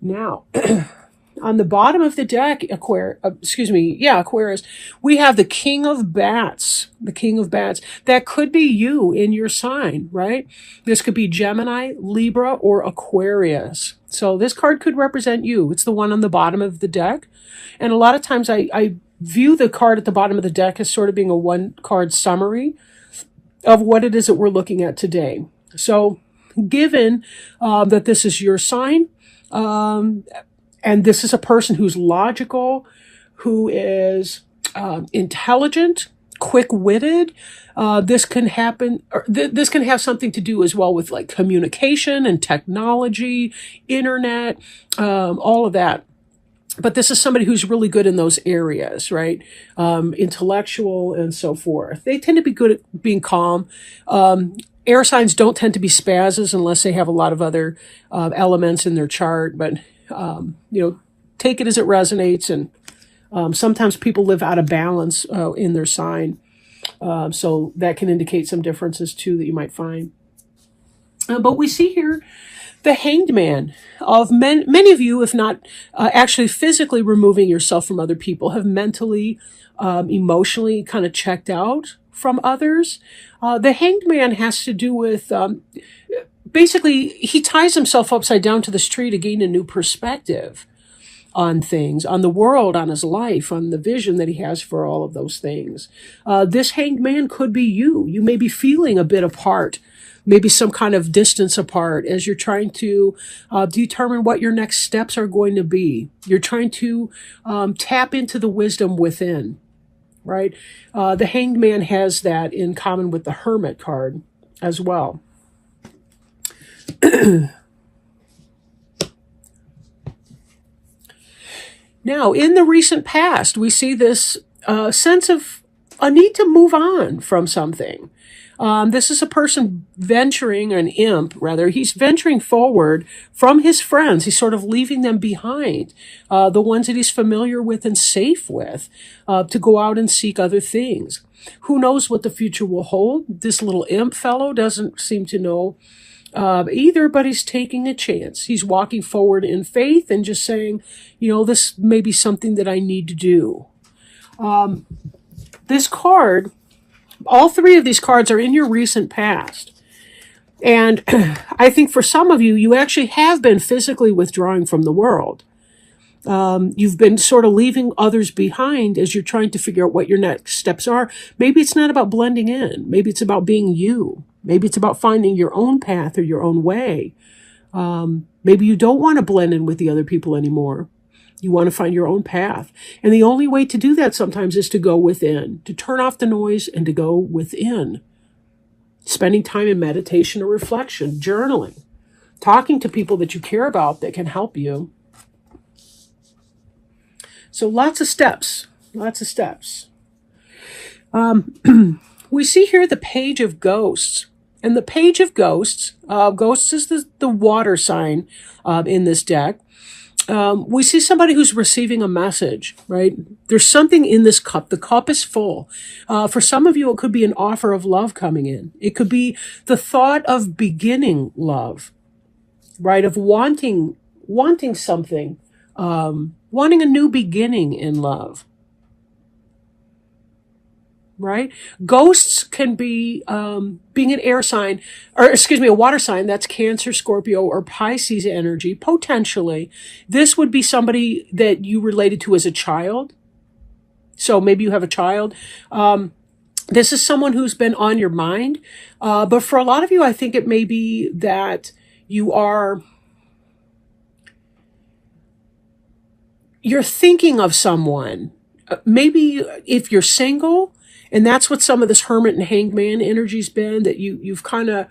Now, on the bottom of the deck, Aquarius, we have the King of Bats. The King of Bats. That could be you in your sign, right? This could be Gemini, Libra, or Aquarius. So this card could represent you. It's the one on the bottom of the deck. And a lot of times I view the card at the bottom of the deck as sort of being a one-card summary of what it is that we're looking at today. So given that this is your sign, and this is a person who's logical, who is intelligent, quick-witted. This can happen. This can have something to do as well with like communication and technology, internet, all of that. But this is somebody who's really good in those areas, right? Intellectual and so forth. They tend to be good at being calm. Air signs don't tend to be spazzes unless they have a lot of other elements in their chart. But take it as it resonates. And sometimes people live out of balance in their sign. So that can indicate some differences too that you might find. But we see here the Hanged Man. Of many of you, if not actually physically removing yourself from other people, have mentally, emotionally kind of checked out from others. The Hanged Man has to do with, basically, he ties himself upside down to this tree to gain a new perspective on things, on the world, on his life, on the vision that he has for all of those things. This Hanged Man could be you. You may be feeling a bit apart, maybe some kind of distance apart as you're trying to determine what your next steps are going to be. You're trying to tap into the wisdom within, right? The Hanged Man has that in common with the Hermit card as well. Now, in the recent past, we see this sense of a need to move on from something. This is a person venturing, an imp rather, he's venturing forward from his friends. He's sort of leaving them behind, the ones that he's familiar with and safe with, to go out and seek other things. Who knows what the future will hold? This little imp fellow doesn't seem to know either, but he's taking a chance. He's walking forward in faith and just saying, this may be something that I need to do. This card, all three of these cards are in your recent past. And I think for some of you, you actually have been physically withdrawing from the world. You've been sort of leaving others behind as you're trying to figure out what your next steps are. Maybe it's not about blending in. Maybe it's about being you. Maybe it's about finding your own path or your own way. Maybe you don't want to blend in with the other people anymore. You want to find your own path. And the only way to do that sometimes is to go within, to turn off the noise and to go within. Spending time in meditation or reflection, journaling, talking to people that you care about that can help you. So lots of steps. We see here the Page of Ghosts. And the Page of Ghosts, ghosts is the water sign in this deck. We see somebody who's receiving a message, right? There's something in this cup. The cup is full. For some of you, it could be an offer of love coming in. It could be the thought of beginning love, right? Of wanting something, wanting a new beginning in love. Right? Ghosts can be being an air sign, a water sign. That's Cancer, Scorpio, or Pisces energy. Potentially, this would be somebody that you related to as a child. So maybe you have a child. This is someone who's been on your mind. But for a lot of you, I think it may be that you're thinking of someone. Maybe if you're single. And that's what some of this Hermit and Hanged Man energy's been, that you've kind of,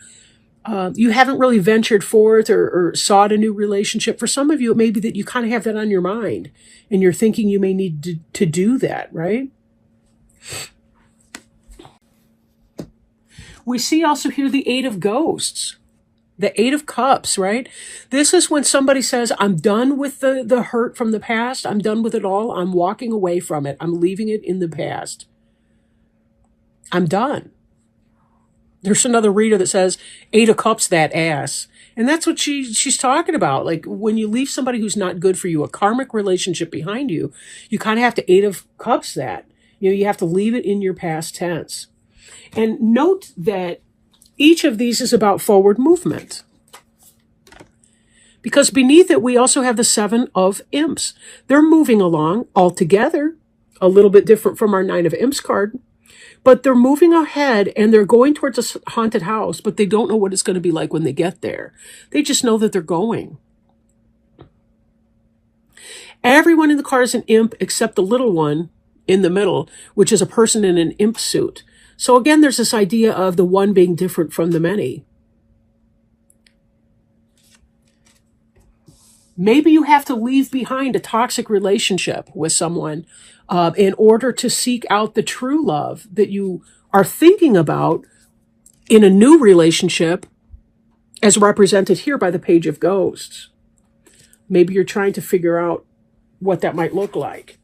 you haven't really ventured forth or sought a new relationship. For some of you, it may be that you kind of have that on your mind and you're thinking you may need to do that, right? We see also here the Eight of Ghosts, the Eight of Cups, right? This is when somebody says, I'm done with the hurt from the past. I'm done with it all. I'm walking away from it. I'm leaving it in the past. I'm done. There's another reader that says, 8 of Cups, that ass. And that's what she's talking about. Like when you leave somebody who's not good for you, a karmic relationship behind you, you kind of have to 8 of Cups that. You have to leave it in your past tense. And note that each of these is about forward movement. Because beneath it, we also have the 7 of Imps. They're moving along all together, a little bit different from our 9 of Imps card. But they're moving ahead and they're going towards a haunted house, but they don't know what it's going to be like when they get there. They just know that they're going. Everyone in the card is an imp except the little one in the middle, which is a person in an imp suit. So again, there's this idea of the one being different from the many. Maybe you have to leave behind a toxic relationship with someone in order to seek out the true love that you are thinking about in a new relationship, as represented here by the Page of Ghosts. Maybe you're trying to figure out what that might look like.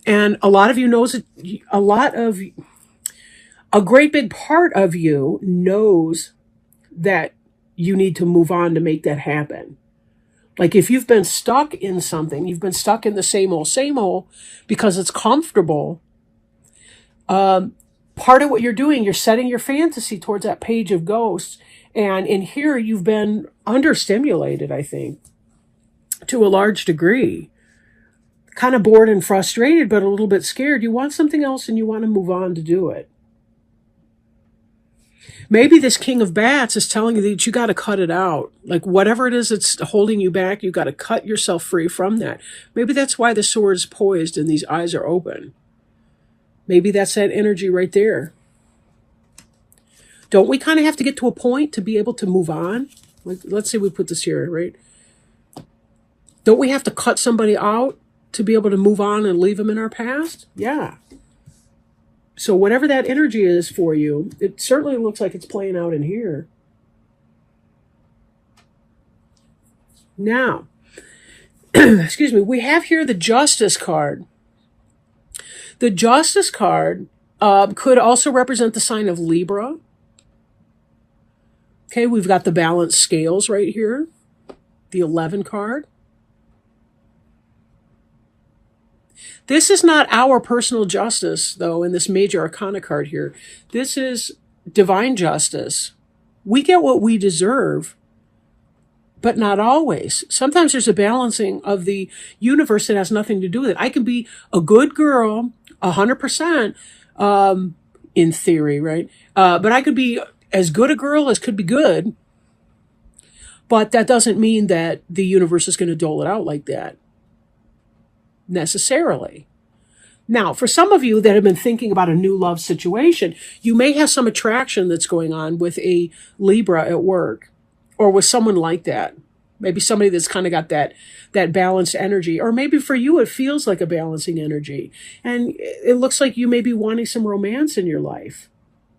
And a lot of you knows it, a great big part of you knows that you need to move on to make that happen. Like if you've been stuck in something, you've been stuck in the same old, because it's comfortable. Part of what you're doing, you're setting your fantasy towards that Page of Ghosts. And in here, you've been understimulated, I think, to a large degree. Kind of bored and frustrated, but a little bit scared. You want something else and you want to move on to do it. Maybe this King of Bats is telling you that you got to cut it out. Like whatever it is that's holding you back, you got to cut yourself free from that. Maybe that's why the sword is poised and these eyes are open. Maybe that's that energy right there. Don't we kind of have to get to a point to be able to move on? Like, let's say we put this here, right? Don't we have to cut somebody out to be able to move on and leave them in our past? Yeah. So whatever that energy is for you, it certainly looks like it's playing out in here. Now, excuse me, we have here the Justice card. The Justice card could also represent the sign of Libra. Okay, we've got the balanced scales right here. The 11 card. This is not our personal justice, though, in this major arcana card here. This is divine justice. We get what we deserve, but not always. Sometimes there's a balancing of the universe that has nothing to do with it. I can be a good girl, 100%, in theory, right? But I could be as good a girl as could be good, but that doesn't mean that the universe is going to dole it out like that. Necessarily. Now, for some of you that have been thinking about a new love situation, you may have some attraction that's going on with a Libra at work or with someone like that. Maybe somebody that's kind of got that balanced energy. Or maybe for you, it feels like a balancing energy. And it looks like you may be wanting some romance in your life.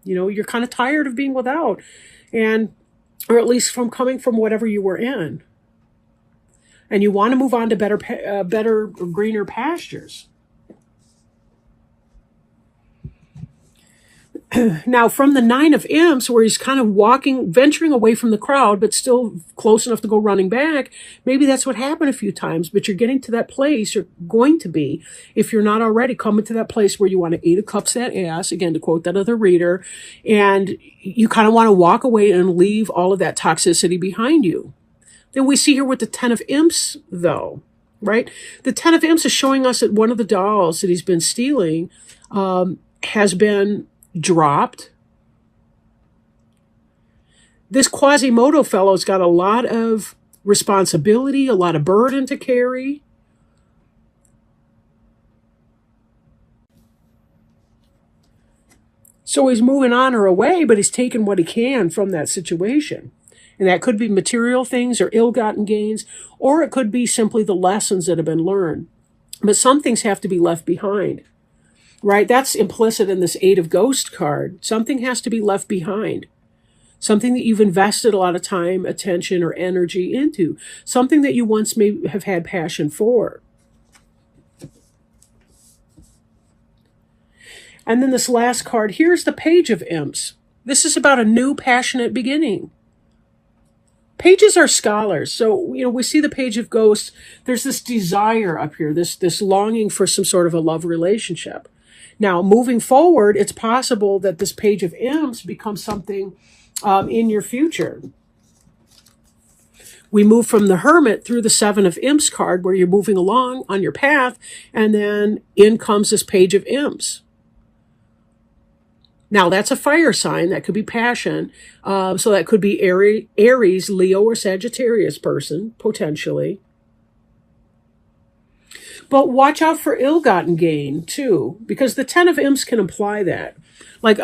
You know, you're kind of tired of being without, or at least from coming from whatever you were in. And you want to move on to better, greener pastures. Now, from the 9 of Imps, where he's kind of venturing away from the crowd, but still close enough to go running back, maybe that's what happened a few times, but you're getting to that place, you're going to be, if you're not already, coming to that place where you want to 8 of Cups that ass, again, to quote that other reader, and you kind of want to walk away and leave all of that toxicity behind you. Then we see here with the 10 of Imps, though, right? The 10 of Imps is showing us that one of the dolls that he's been stealing has been dropped. This Quasimodo fellow's got a lot of responsibility, a lot of burden to carry. So he's moving on or away, but he's taking what he can from that situation. And that could be material things or ill-gotten gains, or it could be simply the lessons that have been learned. But some things have to be left behind, right? That's implicit in this 8 of Ghost card. Something has to be left behind. Something that you've invested a lot of time, attention, or energy into. Something that you once may have had passion for. And then this last card, here's the Page of Imps. This is about a new passionate beginning. Pages are scholars. So, we see the Page of Ghosts. There's this desire up here, this longing for some sort of a love relationship. Now, moving forward, it's possible that this Page of Imps becomes something in your future. We move from the Hermit through the Seven of Imps card, where you're moving along on your path, and then in comes this Page of Imps. Now, that's a fire sign. That could be passion. So that could be Aries, Leo, or Sagittarius person, potentially. But watch out for ill-gotten gain, too, because the Ten of Imps can imply that. Like,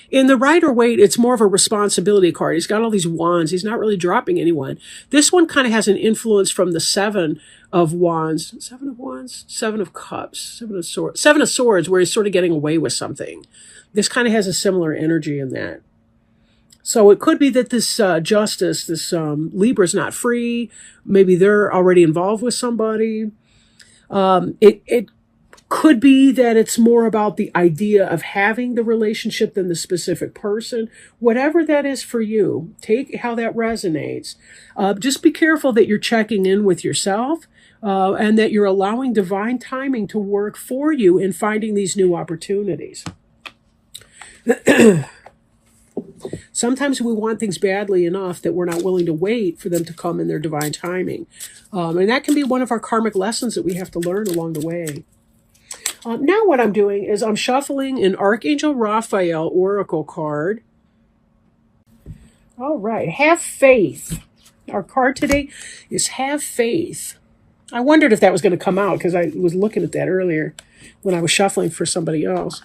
in the Rider-Waite, it's more of a responsibility card. He's got all these wands. He's not really dropping anyone. This one kind of has an influence from the Seven of Wands. Seven of Wands? Seven of Cups. Seven of Swords. Seven of Swords, where he's sort of getting away with something. This kind of has a similar energy in that. So it could be that this Justice, this Libra's not free. Maybe they're already involved with somebody. It could be that it's more about the idea of having the relationship than the specific person. Whatever that is for you, take how that resonates. Just be careful that you're checking in with yourself and that you're allowing divine timing to work for you in finding these new opportunities. Sometimes we want things badly enough that we're not willing to wait for them to come in their divine timing. And that can be one of our karmic lessons that we have to learn along the way. Now what I'm doing is I'm shuffling an Archangel Raphael Oracle card. All right, have faith. Our card today is have faith. I wondered if that was going to come out because I was looking at that earlier when I was shuffling for somebody else.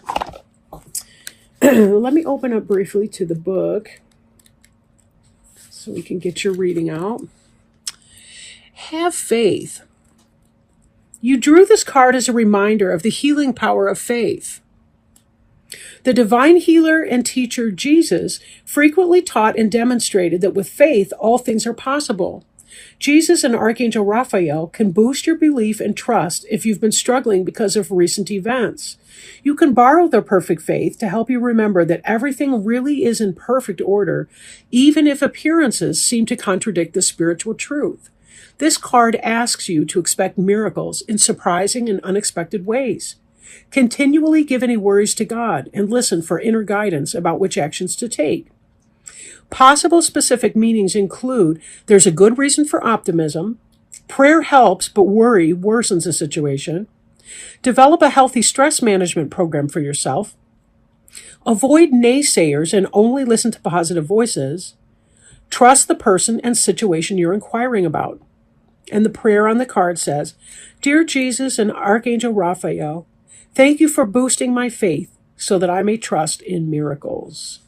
Let me open up briefly to the book so we can get your reading out. Have faith. You drew this card as a reminder of the healing power of faith. The divine healer and teacher Jesus frequently taught and demonstrated that with faith, all things are possible. Jesus and Archangel Raphael can boost your belief and trust if you've been struggling because of recent events. You can borrow their perfect faith to help you remember that everything really is in perfect order, even if appearances seem to contradict the spiritual truth. This card asks you to expect miracles in surprising and unexpected ways. Continually give any worries to God and listen for inner guidance about which actions to take. Possible specific meanings include there's a good reason for optimism, prayer helps but worry worsens the situation, develop a healthy stress management program for yourself, avoid naysayers and only listen to positive voices, trust the person and situation you're inquiring about. And the prayer on the card says, Dear Jesus and Archangel Raphael, thank you for boosting my faith so that I may trust in miracles.